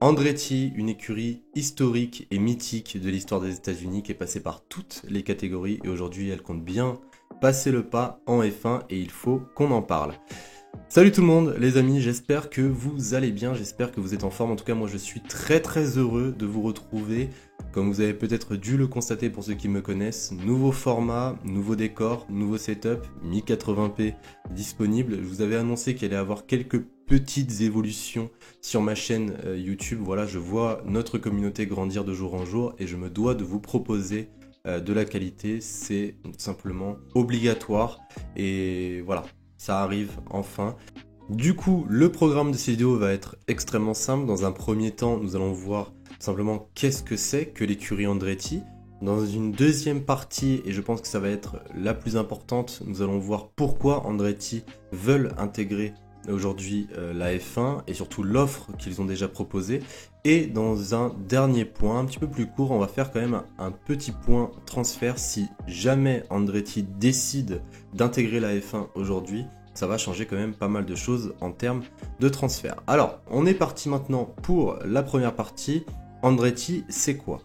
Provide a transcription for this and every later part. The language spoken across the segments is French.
Andretti, une écurie historique et mythique de l'histoire des États-Unis qui est passée par toutes les catégories et aujourd'hui elle compte bien passer le pas en F1 et il faut qu'on en parle. Salut tout le monde les amis, j'espère que vous allez bien, j'espère que vous êtes en forme. En tout cas moi je suis très heureux de vous retrouver. Comme vous avez peut-être dû le constater pour ceux qui me connaissent, nouveau format, nouveau décor, nouveau setup, 1080p disponible. Je vous avais annoncé qu'il allait y avoir quelques petites évolutions sur ma chaîne YouTube. Voilà, je vois notre communauté grandir de jour en jour et je me dois de vous proposer de la qualité. C'est simplement obligatoire et voilà, ça arrive enfin. Du coup, le programme de cette vidéo va être extrêmement simple. Dans un premier temps, nous allons voir simplement qu'est-ce que c'est que l'écurie Andretti. Dans une deuxième partie, et je pense que ça va être la plus importante, nous allons voir pourquoi Andretti veulent intégrer aujourd'hui la F1 et surtout l'offre qu'ils ont déjà proposée. Et dans un dernier point, un petit peu plus court, on va faire quand même un petit point transfert. Si jamais Andretti décide d'intégrer la F1 aujourd'hui, ça va changer quand même pas mal de choses en termes de transfert. Alors, on est parti maintenant pour la première partie. Andretti, c'est quoi?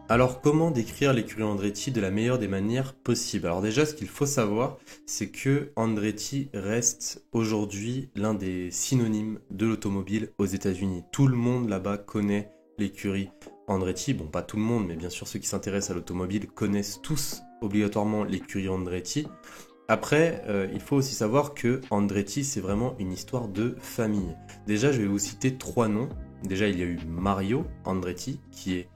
Alors, comment décrire l'écurie Andretti de la meilleure des manières possibles? Alors déjà, ce qu'il faut savoir, c'est que Andretti reste aujourd'hui l'un des synonymes de l'automobile aux États-Unis. Tout le monde là-bas connaît l'écurie Andretti. Bon, pas tout le monde, mais bien sûr ceux qui s'intéressent à l'automobile connaissent tous obligatoirement l'écurie Andretti. Après, il faut aussi savoir que Andretti, c'est vraiment une histoire de famille. Déjà, je vais vous citer trois noms. Déjà, il y a eu Mario Andretti, qui est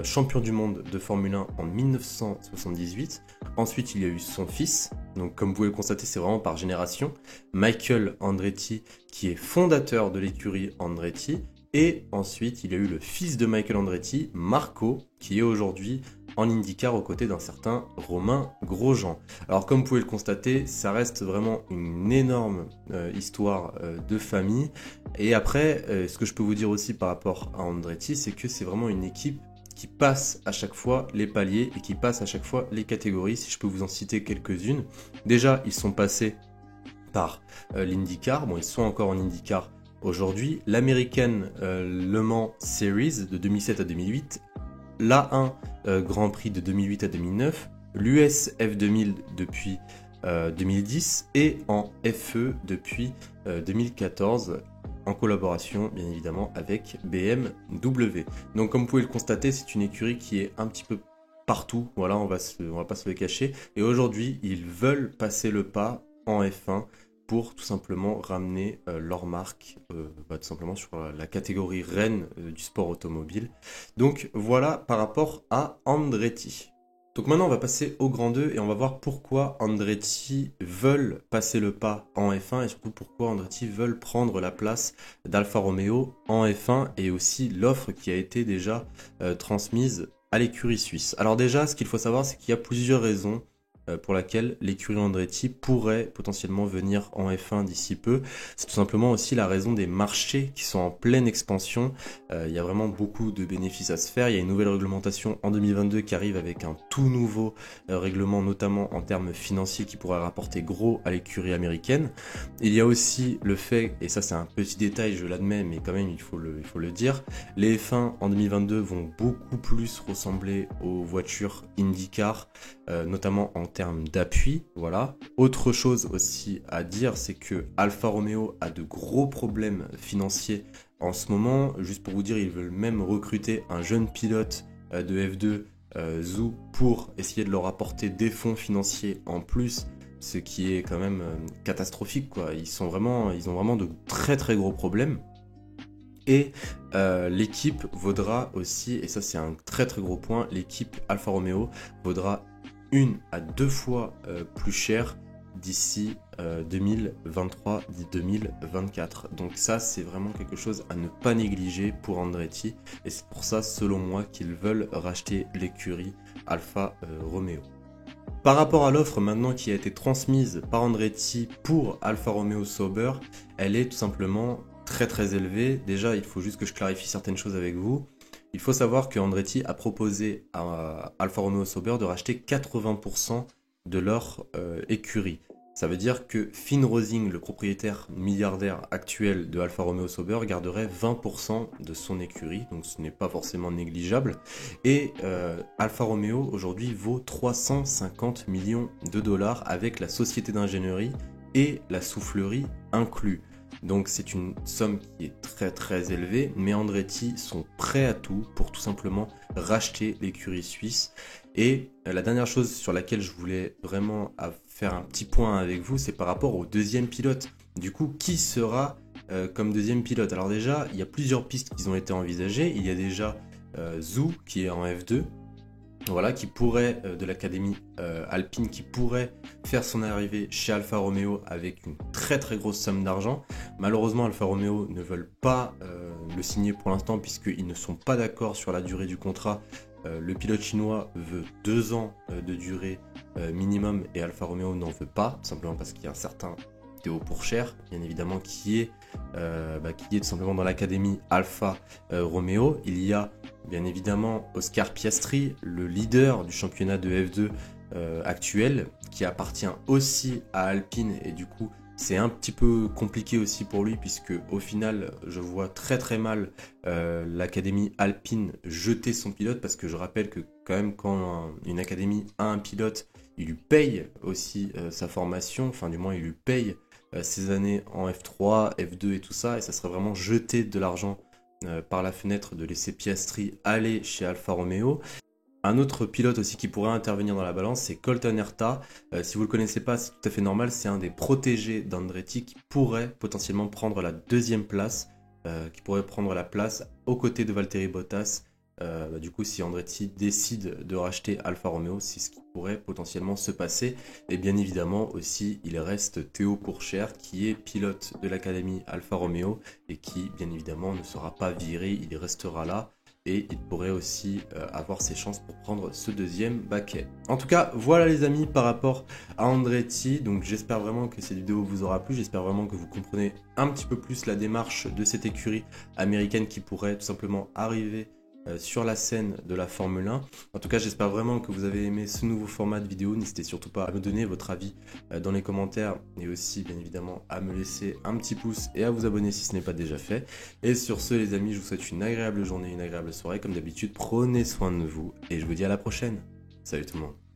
champion du monde de Formule 1 en 1978. Ensuite, il y a eu son fils. Donc, comme vous pouvez le constater, c'est vraiment par génération. Michael Andretti, qui est fondateur de l'écurie Andretti. Et ensuite, il y a eu le fils de Michael Andretti, Marco, qui est aujourd'hui en IndyCar aux côtés d'un certain Romain Grosjean. Alors comme vous pouvez le constater, ça reste vraiment une énorme histoire de famille. Et après, ce que je peux vous dire aussi par rapport à Andretti, c'est que c'est vraiment une équipe qui passe à chaque fois les paliers et qui passe à chaque fois les catégories. Si je peux vous en citer quelques-unes. Déjà, ils sont passés par l'IndyCar. Bon, ils sont encore en IndyCar aujourd'hui. L'American Le Mans Series de 2007 à 2008. L'A1 Grand Prix de 2008 à 2009, l'US F2000 depuis 2010 et en FE depuis 2014 en collaboration bien évidemment avec BMW. Donc comme vous pouvez le constater, c'est une écurie qui est un petit peu partout, voilà, on va pas se le cacher. Et aujourd'hui, ils veulent passer le pas en F1 pour tout simplement ramener leur marque tout simplement sur la catégorie reine du sport automobile. Donc voilà par rapport à Andretti. Donc maintenant on va passer au grand 2 et on va voir pourquoi Andretti veulent passer le pas en F1 et surtout pourquoi Andretti veulent prendre la place d'Alfa Romeo en F1 et aussi l'offre qui a été déjà transmise à l'écurie suisse. Alors déjà ce qu'il faut savoir c'est qu'il y a plusieurs raisons pour laquelle l'écurie Andretti pourrait potentiellement venir en F1 d'ici peu. C'est tout simplement aussi la raison des marchés qui sont en pleine expansion. Il y a vraiment beaucoup de bénéfices à se faire. Il y a une nouvelle réglementation en 2022 qui arrive avec un tout nouveau règlement, notamment en termes financiers, qui pourrait rapporter gros à l'écurie américaine. Il y a aussi le fait, et ça c'est un petit détail, je l'admets, mais quand même il faut le dire, les F1 en 2022 vont beaucoup plus ressembler aux voitures IndyCar, notamment en termes d'appui, voilà. Autre chose aussi à dire, c'est que Alfa Romeo a de gros problèmes financiers en ce moment. Juste pour vous dire, ils veulent même recruter un jeune pilote de F2, Zhou, pour essayer de leur apporter des fonds financiers en plus, ce qui est quand même catastrophique, quoi. Ils ont vraiment de très gros problèmes. Et l'équipe vaudra aussi, et ça c'est un très gros point, l'équipe Alfa Romeo vaudra 1 à 2 fois plus cher d'ici 2023-2024. Donc ça c'est vraiment quelque chose à ne pas négliger pour Andretti et c'est pour ça selon moi qu'ils veulent racheter l'écurie Alfa Romeo. Par rapport à l'offre maintenant qui a été transmise par Andretti pour Alfa Romeo Sauber, elle est tout simplement très élevée. Déjà il faut juste que je clarifie certaines choses avec vous. Il faut savoir que Andretti a proposé à Alfa Romeo Sauber de racheter 80% de leur écurie. Ça veut dire que Finn Rosing, le propriétaire milliardaire actuel de Alfa Romeo Sauber, garderait 20% de son écurie, donc ce n'est pas forcément négligeable. Et Alfa Romeo aujourd'hui vaut 350 millions de dollars avec la société d'ingénierie et la soufflerie inclus. Donc c'est une somme qui est très très élevée, mais Andretti sont prêts à tout pour tout simplement racheter l'écurie suisse. Et la dernière chose sur laquelle je voulais vraiment faire un petit point avec vous, c'est par rapport au deuxième pilote. Du coup, qui sera comme deuxième pilote? Alors déjà, il y a plusieurs pistes qui ont été envisagées. Il y a déjà Zhou qui est en F2. Voilà, qui pourrait, de l'académie Alpine, qui pourrait faire son arrivée chez Alfa Romeo avec une très très grosse somme d'argent. Malheureusement, Alfa Romeo ne veulent pas le signer pour l'instant puisqu'ils ne sont pas d'accord sur la durée du contrat. Le pilote chinois veut 2 ans de durée minimum et Alfa Romeo n'en veut pas, simplement parce qu'il y a un certain Théo Pourchaire, bien évidemment, qui est tout simplement dans l'académie Alfa Romeo. Il y a bien évidemment Oscar Piastri, le leader du championnat de F2 actuel, qui appartient aussi à Alpine et du coup c'est un petit peu compliqué aussi pour lui puisque au final je vois très très mal l'académie Alpine jeter son pilote, parce que je rappelle que quand même quand une académie a un pilote, il lui paye aussi sa formation, enfin du moins il lui paye ses années en F3, F2 et tout ça, et ça serait vraiment jeter de l'argent par la fenêtre de laisser Piastri aller chez Alfa Romeo. Un autre pilote aussi qui pourrait intervenir dans la balance, c'est Colton Herta. Si vous ne le connaissez pas, c'est tout à fait normal, c'est un des protégés d'Andretti qui pourrait potentiellement prendre la deuxième place, qui pourrait prendre la place aux côtés de Valtteri Bottas. Du coup, si Andretti décide de racheter Alfa Romeo, c'est ce qui pourrait potentiellement se passer. Et bien évidemment aussi, il reste Théo Pourchaire qui est pilote de l'académie Alfa Romeo et qui bien évidemment ne sera pas viré, il restera là. Et il pourrait aussi avoir ses chances pour prendre ce deuxième baquet. En tout cas, voilà les amis par rapport à Andretti. Donc j'espère vraiment que cette vidéo vous aura plu. J'espère vraiment que vous comprenez un petit peu plus la démarche de cette écurie américaine qui pourrait tout simplement arriver sur la scène de la Formule 1. En tout cas, j'espère vraiment que vous avez aimé ce nouveau format de vidéo. N'hésitez surtout pas à me donner votre avis dans les commentaires et aussi, bien évidemment, à me laisser un petit pouce et à vous abonner si ce n'est pas déjà fait. Et sur ce, les amis, je vous souhaite une agréable journée, une agréable soirée. Comme d'habitude, prenez soin de vous et je vous dis à la prochaine. Salut tout le monde.